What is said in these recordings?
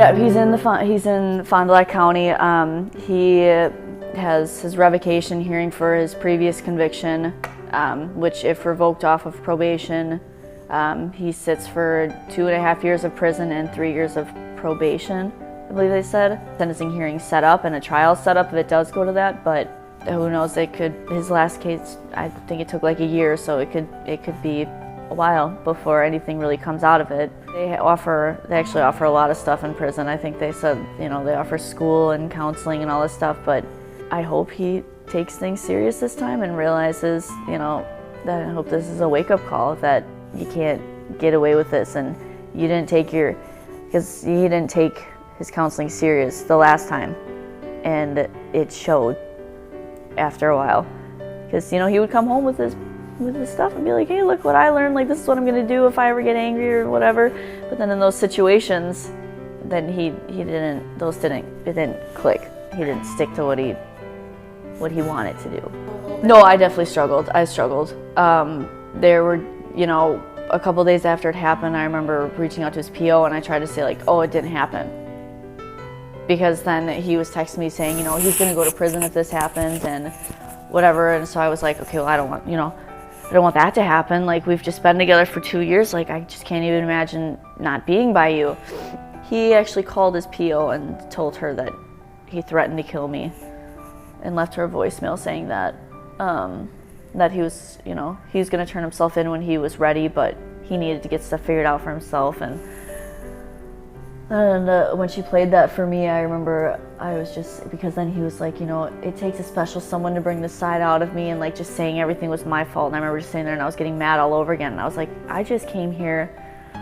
Yeah, he's in Fond du Lac County. He has his revocation hearing for his previous conviction, which, if revoked off of probation, he sits for 2.5 years of prison and 3 years of probation, I believe they said. Sentencing hearing set up and a trial set up if it does go to that, but who knows? His last case, I think it took like a year, so it could be a while before anything really comes out of it. They actually offer a lot of stuff in prison. I think they said, they offer school and counseling and all this stuff, but I hope he takes things serious this time and realizes, that I hope this is a wake-up call, that you can't get away with this, and you didn't take because he didn't take his counseling serious the last time, and it showed after a while, because he would come home with his stuff and be like, hey, look what I learned, like this is what I'm gonna do if I ever get angry or whatever. But then in those situations, then it didn't click. He didn't stick to what he wanted to do. No, I definitely struggled. I struggled. There were, a couple days after it happened, I remember reaching out to his PO and I tried to say like, oh, it didn't happen. Because then he was texting me saying, he's gonna go to prison if this happens and whatever. And so I was like, okay, well, I don't want that to happen. Like, we've just been together for 2 years. Like, I just can't even imagine not being by you. He actually called his PO and told her that he threatened to kill me and left her a voicemail saying that that he was, he was going to turn himself in when he was ready, but he needed to get stuff figured out for himself. And when she played that for me, I remember I was just, because then he was like, it takes a special someone to bring this side out of me, and like just saying everything was my fault. And I remember just sitting there and I was getting mad all over again. And I was like, I just came here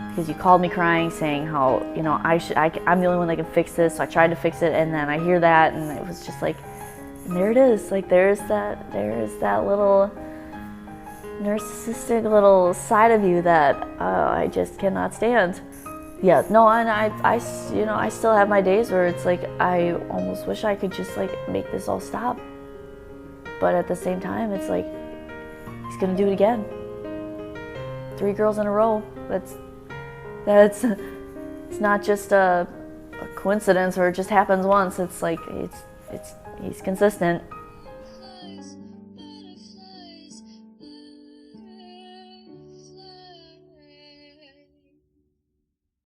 because you called me crying saying how, I'm the only one that can fix this. So I tried to fix it, and then I hear that, and it was just like, and there it is. Like, there's that little narcissistic little side of you that I just cannot stand. Yeah, no, and I still have my days where it's like I almost wish I could just like make this all stop. But at the same time, it's like he's gonna do it again. 3 girls in a row. That's it's not just a coincidence or it just happens once. It's like he's consistent.